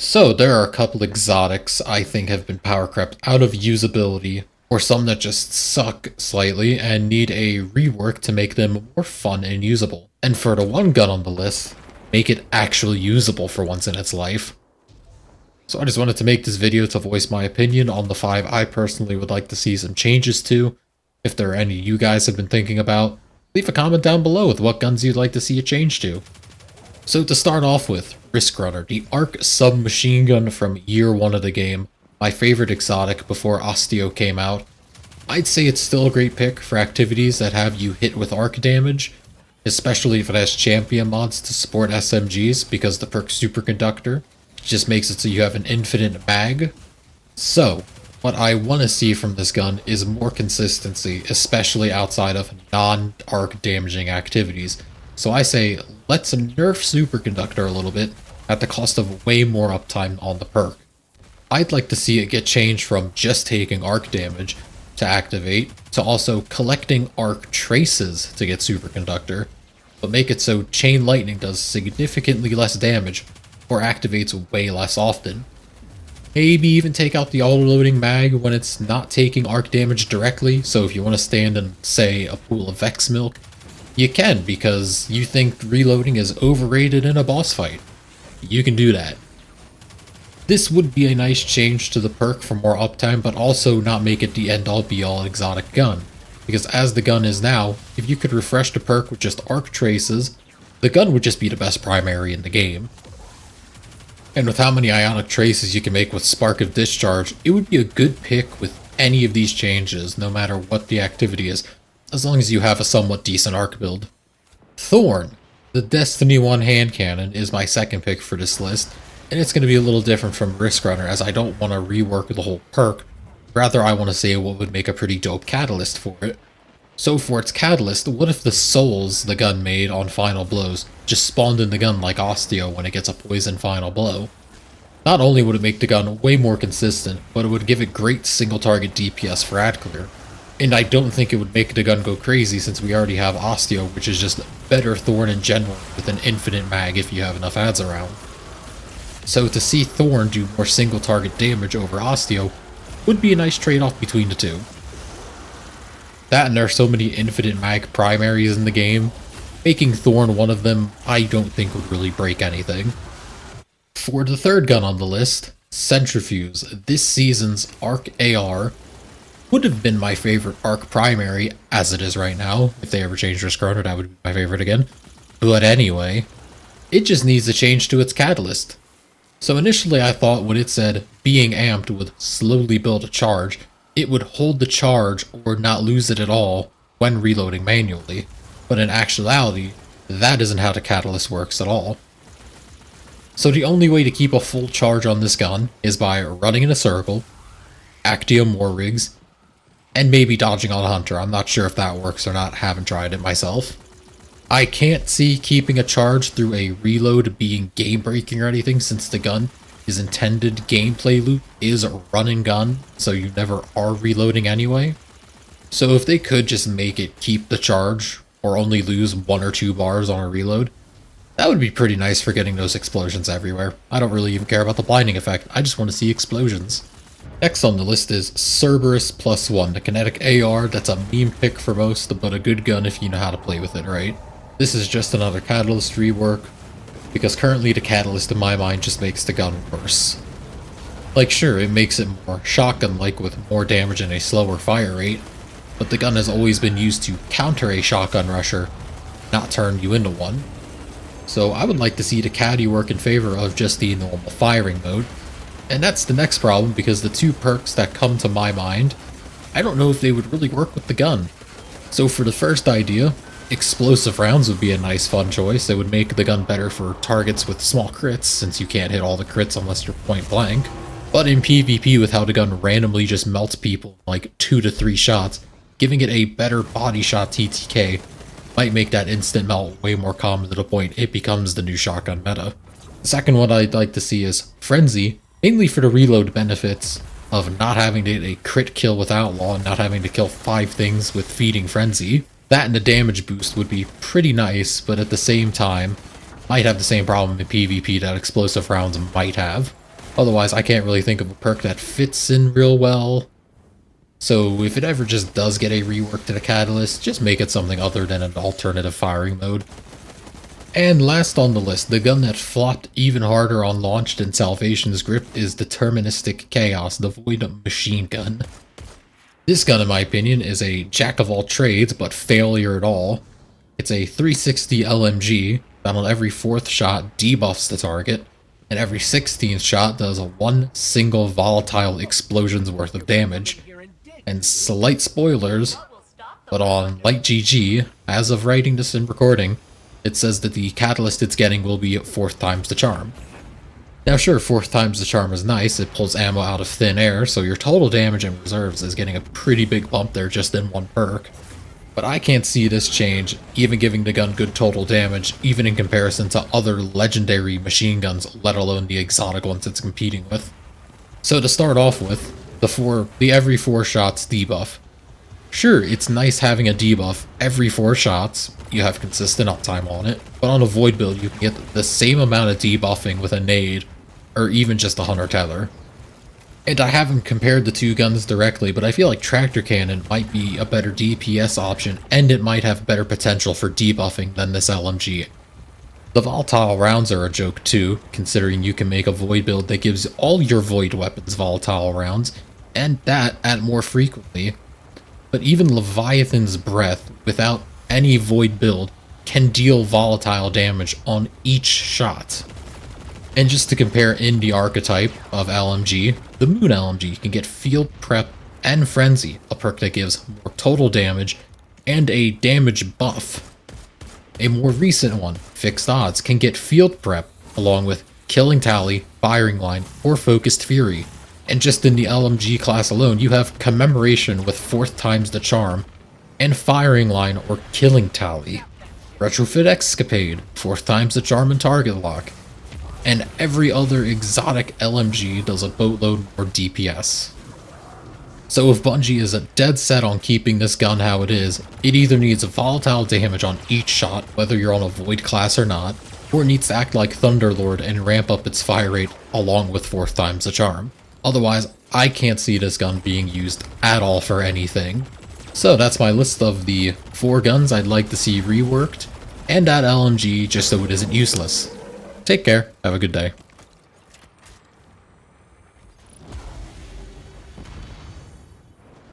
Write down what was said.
So there are a couple exotics I think have been power crept out of usability, or some that just suck slightly and need a rework to make them more fun and usable. And for the one gun on the list, make it actually usable for once in its life. So I just wanted to make this video to voice my opinion on the 5 I personally would like to see some changes to. If there are any you guys have been thinking about, leave a comment down below with what guns you'd like to see a change to. So to start off with, Risk Runner, the ARC submachine gun from year 1 of the game, my favorite exotic before Osteo came out. I'd say it's still a great pick for activities that have you hit with arc damage, especially if it has champion mods to support SMGs because the perk Superconductor just makes it so you have an infinite mag. So, what I want to see from this gun is more consistency, especially outside of non-arc damaging activities. So I say, let's nerf Superconductor a little bit at the cost of way more uptime on the perk. I'd like to see it get changed from just taking arc damage to activate to also collecting arc traces to get Superconductor, but make it so Chain Lightning does significantly less damage or activates way less often. Maybe even take out the auto-loading mag when it's not taking arc damage directly, so if you want to stand in, say, a pool of Vex Milk, you can because you think reloading is overrated in a boss fight. You can do that. This would be a nice change to the perk for more uptime, but also not make it the end-all be-all exotic gun. Because as the gun is now, if you could refresh the perk with just arc traces, the gun would just be the best primary in the game. And with how many ionic traces you can make with Spark of Discharge, it would be a good pick with any of these changes, no matter what the activity is, as long as you have a somewhat decent arc build. Thorn, the Destiny 1 hand cannon, is my second pick for this list, and it's going to be a little different from Risk Runner as I don't want to rework the whole perk, rather I want to say what would make a pretty dope catalyst for it. So for its catalyst, what if the souls the gun made on Final Blows just spawned in the gun like Osteo when it gets a poison Final Blow? Not only would it make the gun way more consistent, but it would give it great single target DPS for ad clear. And I don't think it would make the gun go crazy since we already have Osteo, which is just better Thorn in general with an infinite mag if you have enough ads around. So to see Thorn do more single target damage over Osteo would be a nice trade-off between the two. That and there are so many infinite mag primaries in the game, making Thorn one of them I don't think would really break anything. For the third gun on the list, Centrifuge, this season's ARC AR, would have been my favorite ARC primary as it is right now. If they ever changed Risk Runner, that would be my favorite again. But anyway, it just needs to change to its catalyst. So initially I thought when it said being amped would slowly build a charge, it would hold the charge or not lose it at all when reloading manually. But in actuality, that isn't how the catalyst works at all. So the only way to keep a full charge on this gun is by running in a circle, Actium War Rigs, and maybe dodging on a hunter. I'm not sure if that works or not, haven't tried it myself. I can't see keeping a charge through a reload being game breaking or anything since the gun is intended gameplay loop is a run and gun, so you never are reloading anyway. So if they could just make it keep the charge or only lose 1 or 2 bars on a reload, that would be pretty nice for getting those explosions everywhere. I don't really even care about the blinding effect, I just want to see explosions. Next on the list is Cerberus +1, the kinetic AR that's a meme pick for most, but a good gun if you know how to play with it right. This is just another catalyst rework, because currently the catalyst in my mind just makes the gun worse. Like sure, it makes it more shotgun-like with more damage and a slower fire rate, but the gun has always been used to counter a shotgun rusher, not turn you into one. So I would like to see the caddy work in favor of just the normal firing mode. And that's the next problem because the 2 perks that come to my mind, I don't know if they would really work with the gun. So for the first idea, explosive rounds would be a nice fun choice. It would make the gun better for targets with small crits since you can't hit all the crits unless you're point blank. But in PvP with how the gun randomly just melts people in like 2 to 3 shots, giving it a better body shot TTK might make that instant melt way more common to the point it becomes the new shotgun meta. The second one I'd like to see is Frenzy, mainly for the reload benefits of not having to hit a crit kill with Outlaw and not having to kill 5 things with Feeding Frenzy. That and the damage boost would be pretty nice, but at the same time, might have the same problem in PvP that explosive rounds might have. Otherwise, I can't really think of a perk that fits in real well. So if it ever just does get a rework to the Catalyst, just make it something other than an alternative firing mode. And last on the list, the gun that flopped even harder on launch than Salvation's Grip is Deterministic Chaos, the Void Machine Gun. This gun, in my opinion, is a jack-of-all-trades, but failure at all. It's a 360 LMG that on every 4th shot debuffs the target, and every 16th shot does a one single volatile explosion's worth of damage. And slight spoilers, but on Light GG, as of writing this and recording, it says that the catalyst it's getting will be 4th times the charm. Now sure, 4th times the charm is nice, it pulls ammo out of thin air, so your total damage and reserves is getting a pretty big bump there just in one perk. But I can't see this change, even giving the gun good total damage, even in comparison to other legendary machine guns, let alone the exotic ones it's competing with. So to start off with, the every 4 shots debuff. Sure, it's nice having a debuff every 4 shots, you have consistent uptime on it, but on a Void build you can get the same amount of debuffing with a nade, or even just a Hunter Tether. And I haven't compared the two guns directly, but I feel like Tractor Cannon might be a better DPS option, and it might have better potential for debuffing than this LMG. The volatile rounds are a joke too, considering you can make a Void build that gives all your Void weapons volatile rounds, and that at more frequently. But even Leviathan's Breath, without any Void build, can deal volatile damage on each shot. And just to compare in the archetype of LMG, the Moon LMG can get Field Prep and Frenzy, a perk that gives more total damage and a damage buff. A more recent one, Fixed Odds, can get Field Prep along with Killing Tally, Firing Line, or Focused Fury. And just in the LMG class alone, you have Commemoration with 4th times the charm, and Firing Line or Killing Tally. Retrofit Escapade, 4th times the charm and target lock. And every other exotic LMG does a boatload more DPS. So if Bungie is dead set on keeping this gun how it is, it either needs volatile damage on each shot, whether you're on a Void class or not, or it needs to act like Thunderlord and ramp up its fire rate along with 4th times the charm. Otherwise, I can't see this gun being used at all for anything. So that's my list of the 4 guns I'd like to see reworked, and that LMG just so it isn't useless. Take care, have a good day.